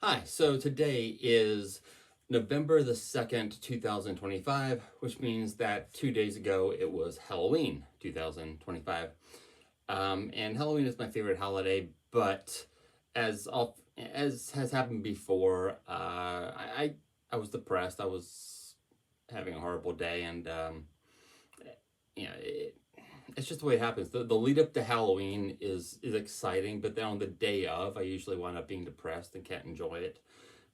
Hi, so today is November the 2nd, 2025, which means that 2 days ago it was Halloween 2025. And Halloween is my favorite holiday, but as has happened before, I was depressed. I was having a horrible day, and you know, it's just the way it happens. The lead up to Halloween is exciting, but then on the day of, I usually wind up being depressed and can't enjoy it.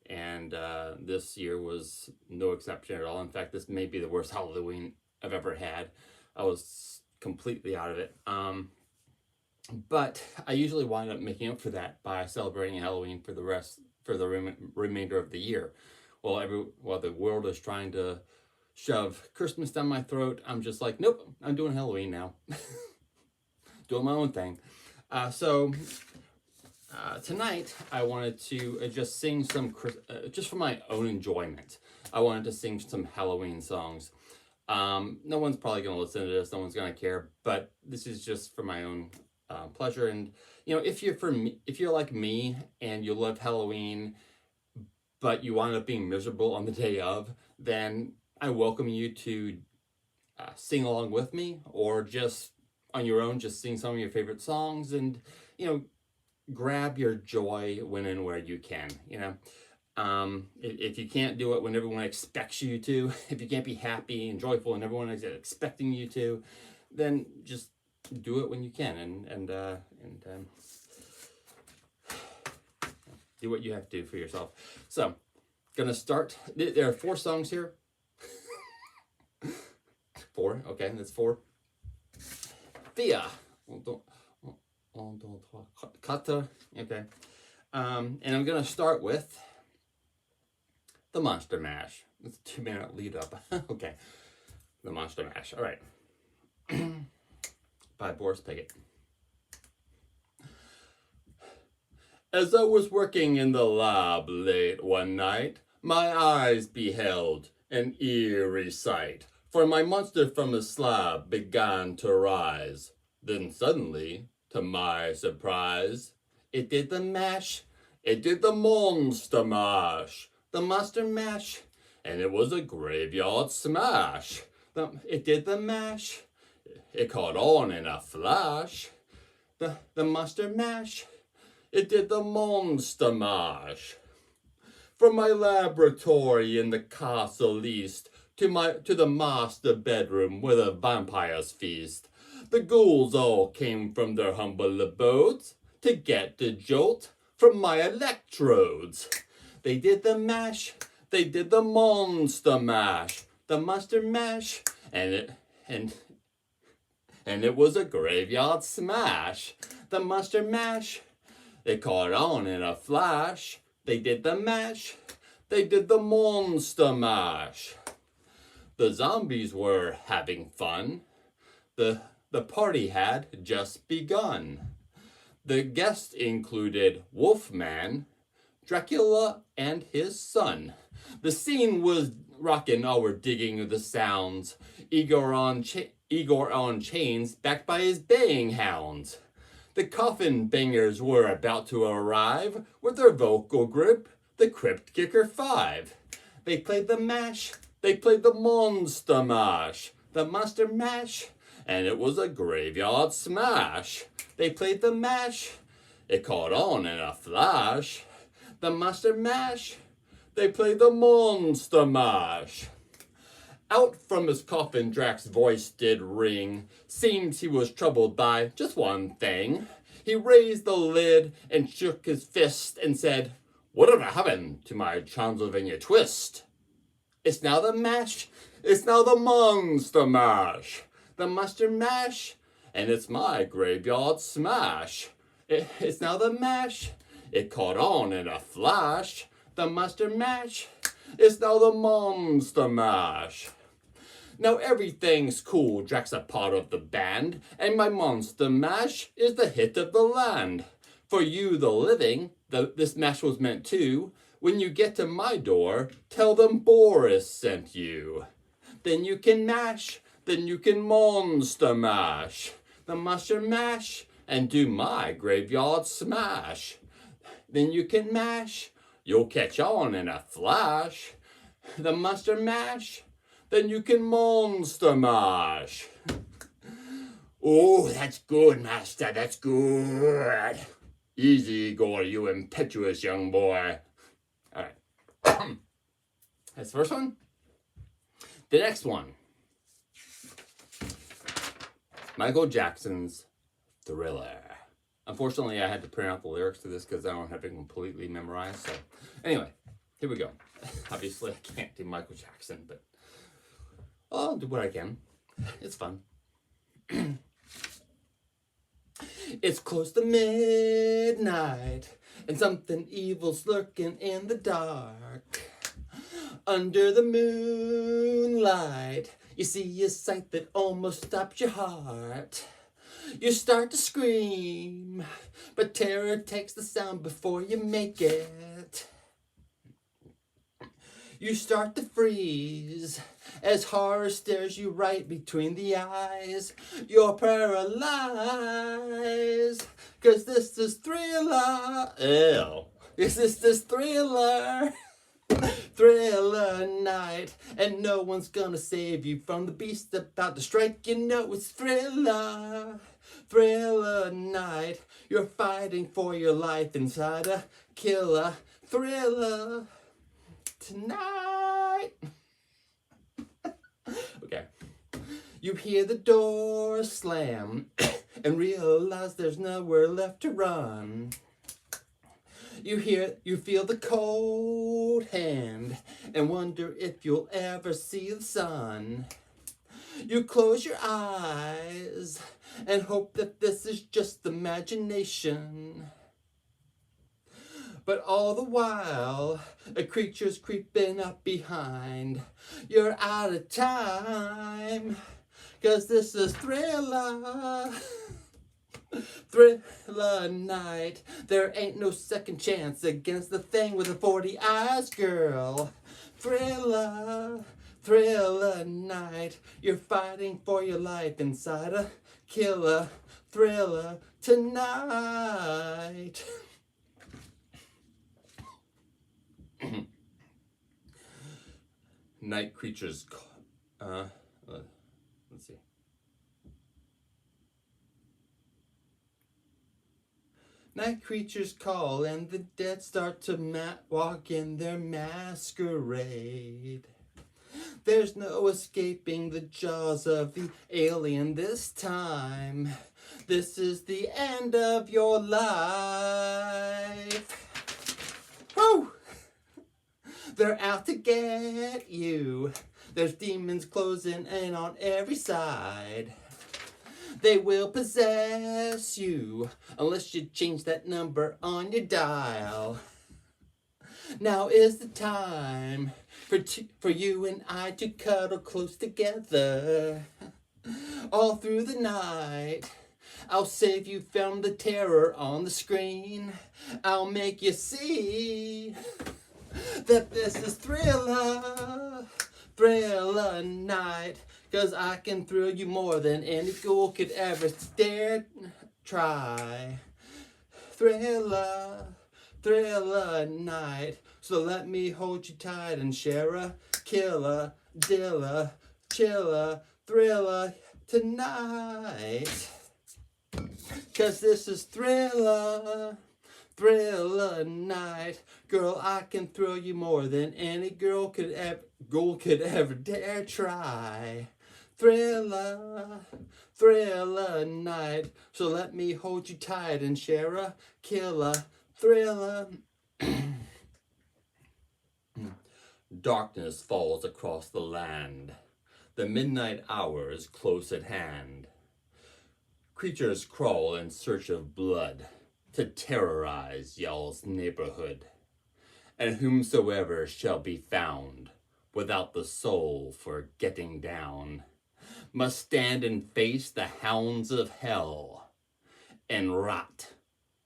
And this year was no exception at all. In fact, this may be the worst Halloween I've ever had. I was completely out of it. But I usually wind up making up for that by celebrating Halloween for the remainder of the year. While the world is trying to shove Christmas down my throat, I'm just like, nope, I'm doing Halloween now. Doing my own thing. So tonight I wanted to just sing just for my own enjoyment. I wanted to sing some Halloween songs. No one's probably going to listen to this. No one's going to care. But this is just for my own pleasure. And if you're like me and you love Halloween, but you wind up being miserable on the day of, then I welcome you to sing along with me, or just on your own, just sing some of your favorite songs, and grab your joy when and where you can. If you can't do it when everyone expects you to, if you can't be happy and joyful and everyone is expecting you to, then just do it when you can, and do what you have to do for yourself. So, gonna start. There are 4 songs here. 4, okay, that's 4. Via. Kata. Okay. And I'm gonna start with the Monster Mash. It's a 2-minute lead up. Okay. The Monster Mash. All right. By Boris Pickett. As I was working in the lab late one night, my eyes beheld an eerie sight, for my monster from the slab began to rise. Then suddenly, to my surprise, it did the mash. It did the monster mash. The monster mash. And it was a graveyard smash. It did the mash. It caught on in a flash. The monster mash. It did the monster mash. From my laboratory in the castle east to the master bedroom where the vampires feast, the ghouls all came from their humble abodes to get the jolt from my electrodes. They did the mash. They did the monster mash. The monster mash. And it was a graveyard smash. The monster mash. It caught on in a flash. They did the mash. They did the monster mash. The zombies were having fun. The party had just begun. The guests included Wolfman, Dracula, and his son. The scene was rockin', all were digging the sounds. Igor on chains, backed by his baying hounds. The coffin bangers were about to arrive with their vocal group, the Crypt Kicker 5. They played the mash. They played the monster mash. The monster mash. And it was a graveyard smash. They played the mash. It caught on in a flash. The monster mash. They played the monster mash. Out from his coffin Drac's voice did ring. Seems he was troubled by just one thing. He raised the lid and shook his fist and said, "Whatever happened to my Transylvania twist? It's now the mash. It's now the monster mash. The monster mash. And it's my graveyard smash. It's now the mash. It caught on in a flash. The monster mash. It's now the monster mash. Now everything's cool, Drac's a part of the band, and my monster mash is the hit of the land. For you, the living, this mash was meant to. When you get to my door, tell them Boris sent you. Then you can mash, then you can monster mash. The monster mash, and do my graveyard smash. Then you can mash, You'll catch on in a flash. The monster mash, then you can monster mash. Oh, that's good, master, that's good. Easy, Igor, you impetuous young boy. All right. That's the first one. The next one. Michael Jackson's Thriller. Unfortunately, I had to print out the lyrics to this because I don't have it completely memorized. So, anyway, here we go. Obviously, I can't do Michael Jackson, but I'll do what I can. It's fun. It's close to midnight, and something evil's lurking in the dark. Under the moonlight, you see a sight that almost stops your heart. You start to scream, but terror takes the sound before you make it. You start to freeze as horror stares you right between the eyes. You're paralyzed, 'cause this is Thriller. Ew. This is Thriller. Thriller night, and no one's gonna save you from the beast about to strike. You know it's Thriller. Thriller night. You're fighting for your life inside a killer thriller tonight. Okay. You hear the door slam and realize there's nowhere left to run. You feel the cold hand and wonder if you'll ever see the sun. You close your eyes and hope that this is just imagination. But all the while, a creature's creeping up behind. You're out of time, 'cause this is Thriller. Thriller night. There ain't no second chance against the thing with the 40 eyes, girl. Thriller. Thriller night. You're fighting for your life inside a killer thriller tonight. Night creatures. Let's see. Night creatures call and the dead start to walk in their masquerade. There's no escaping the jaws of the alien this time. This is the end of your life. Woo! They're out to get you. There's demons closing in on every side. They will possess you unless you change that number on your dial. Now is the time for you and I to cuddle close together. All through the night, I'll save you from the terror on the screen. I'll make you see that this is Thriller. Thriller night. 'Cause I can thrill you more than any ghoul could ever dare try. Thriller, Thriller night. So let me hold you tight and share a killer, dilla, chiller, thriller tonight. 'Cause this is Thriller, Thriller night. Girl, I can thrill you more than any ghoul could ever dare try. Thriller, Thriller night. So let me hold you tight and share a killer thriller. Darkness falls across the land. The midnight hour is close at hand. Creatures crawl in search of blood to terrorize y'all's neighborhood. And whomsoever shall be found without the soul for getting down must stand and face the hounds of hell and rot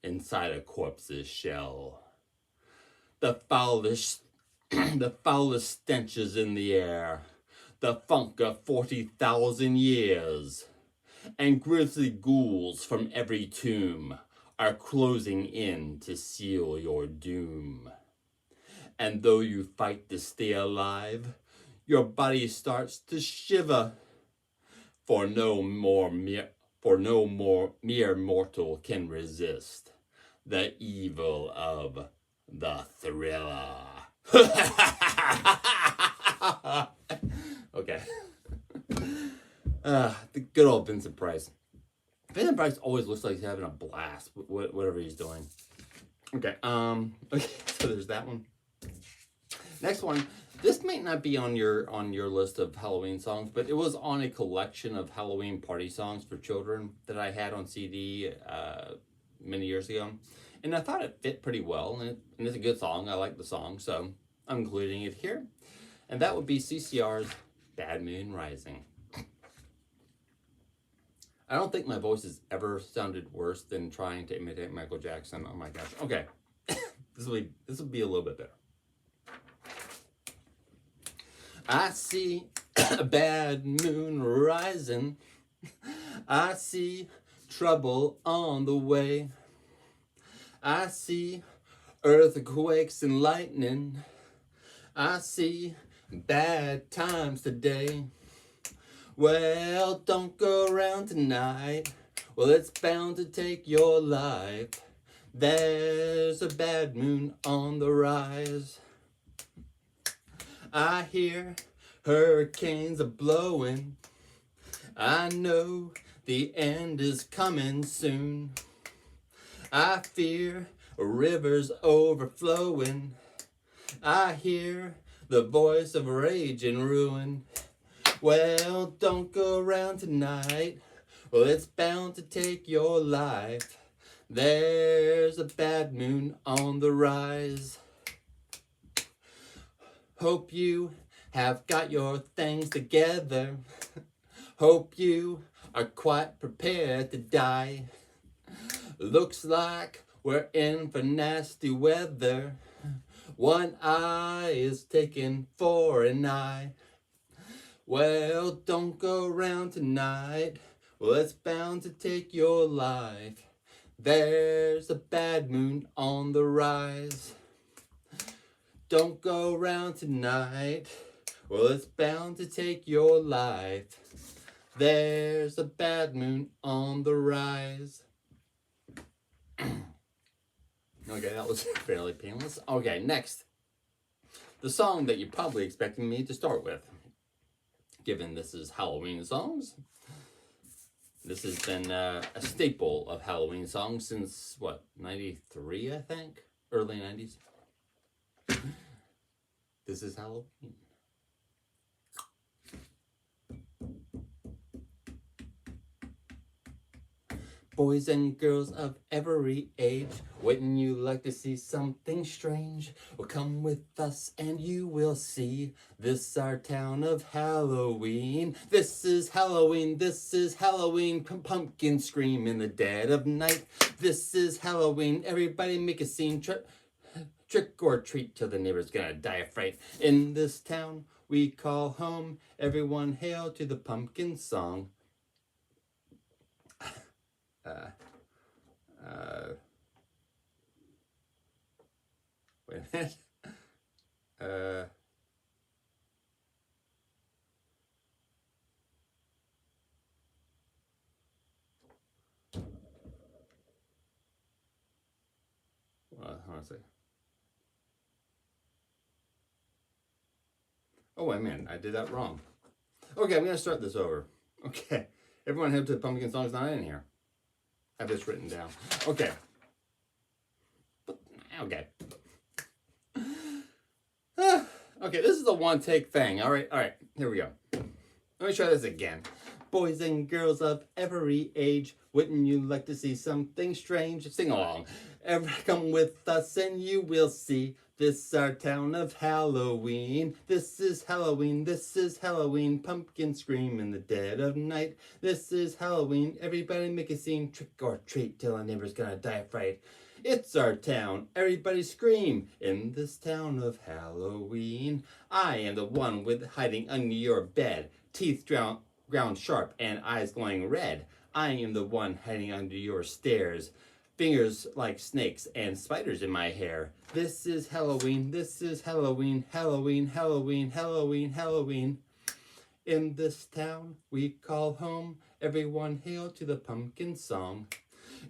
inside a corpse's shell. The foulest stenches in the air, the funk of 40,000 years, and grisly ghouls from every tomb are closing in to seal your doom. And though you fight to stay alive, your body starts to shiver. For no more mere mortal can resist the evil of the thriller. Okay. The good old Vincent Price. Vincent Price always looks like he's having a blast, whatever he's doing. Okay, okay, so there's that one. Next one. This might not be on your list of Halloween songs, but it was on a collection of Halloween party songs for children that I had on CD many years ago, and I thought it fit pretty well, and it's a good song. I like the song, so I'm including it here, and that would be CCR's "Bad Moon Rising." I don't think my voice has ever sounded worse than trying to imitate Michael Jackson. Oh my gosh. Okay, this will be a little bit better. I see a bad moon rising. I see trouble on the way. I see earthquakes and lightning. I see bad times today. Well, don't go around tonight. Well, it's bound to take your life. There's a bad moon on the rise. I hear hurricanes are blowing. I know the end is coming soon. I fear rivers overflowing. I hear the voice of rage and ruin. Well, don't go around tonight. Well, it's bound to take your life. There's a bad moon on the rise. Hope you have got your things together. Hope you are quite prepared to die. Looks like we're in for nasty weather. One eye is taken for an eye. Well, don't go around tonight. Well, it's bound to take your life. There's a bad moon on the rise. Don't go around tonight. Well, it's bound to take your life. There's a bad moon on the rise. Okay, that was fairly painless. Okay, next. The song that you're probably expecting me to start with. Given this is Halloween songs. This has been a staple of Halloween songs since, what, 93, I think? Early 90s. This is Halloween. Boys and girls of every age, wouldn't you like to see something strange? Well, come with us and you will see. This our town of Halloween. This is Halloween, this is Halloween. Pumpkin scream in the dead of night. This is Halloween, everybody make a scene. Trick or treat till the neighbor's gonna die of fright. In this town we call home, everyone hail to the pumpkin song. Wait a minute. Hold on a second. Oh, wait a minute. I did that wrong. Okay, I'm going to start this over. Okay. Everyone head to the pumpkin song's not in here. I have this written down. Okay. Okay. Okay, this is a one-take thing. All right, here we go. Let me try this again. Boys and girls of every age, wouldn't you like to see something strange? Sing along. Come with us and you will see. This our town of Halloween. This is Halloween, this is Halloween. Pumpkin scream in the dead of night. This is Halloween, everybody make a scene. Trick or treat till a neighbor's gonna die of fright. It's our town, everybody scream. In this town of Halloween, I am the one with hiding under your bed. Teeth ground sharp and eyes glowing red. I am the one hiding under your stairs. fingers like snakes and spiders in my hair. This is Halloween, this is Halloween, Halloween, Halloween, Halloween, Halloween. In this town we call home, everyone hail to the pumpkin song.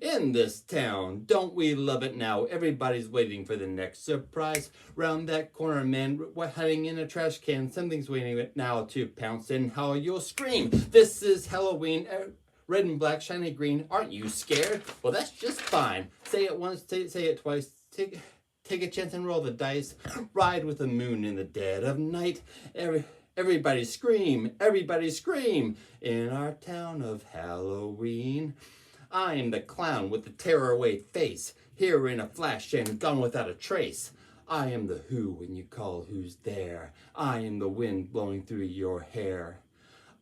In this town, don't we love it now? Everybody's waiting for the next surprise. Round that corner, man, hiding in a trash can. Something's waiting now to pounce, and how you'll scream. This is Halloween, red and black, shiny green. Aren't you scared? Well, that's just fine. Say it once, say it twice. Take a chance and roll the dice. Ride with the moon in the dead of night. Everybody scream, everybody scream. In our town of Halloween. I am the clown with the tearaway face, here in a flash and gone without a trace. I am the who when you call who's there. I am the wind blowing through your hair.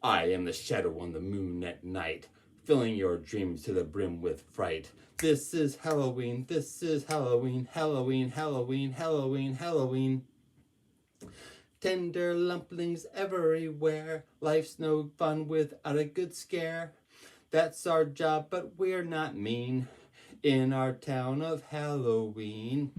I am the shadow on the moon at night, filling your dreams to the brim with fright. This is Halloween, this is Halloween, Halloween, Halloween, Halloween, Halloween. Tender lumplings everywhere, life's no fun without a good scare. That's our job, but we're not mean in our town of Halloween.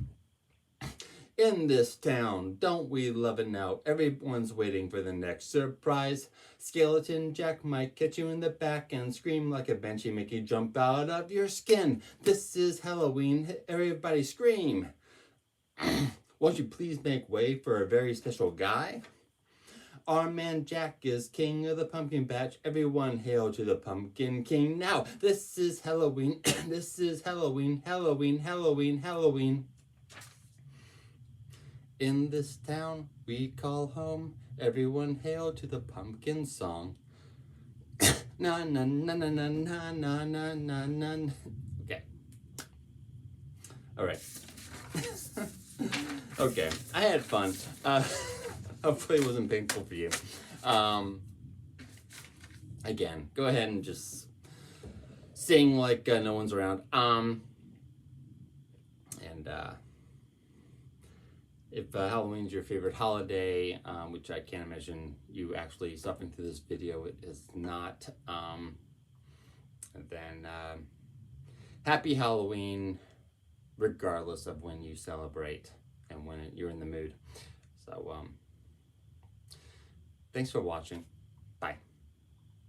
In this town, don't we love it now? Everyone's waiting for the next surprise. Skeleton Jack might catch you in the back and scream like a banshee, make you jump out of your skin. This is Halloween, everybody scream. Won't you please make way for a very special guy? Our man Jack is king of the pumpkin patch. Everyone hail to the pumpkin king. Now, this is Halloween. This is Halloween, Halloween, Halloween, Halloween. In this town we call home. Everyone hail to the pumpkin song. Na na na na na na na na na na. Okay. All right. Okay. I had fun. Hopefully it wasn't painful for you. Again, go ahead and just sing like no one's around. If Halloween's your favorite holiday, which I can't imagine you actually suffering through this video, it is not, then happy Halloween, regardless of when you celebrate and when you're in the mood. So, thanks for watching.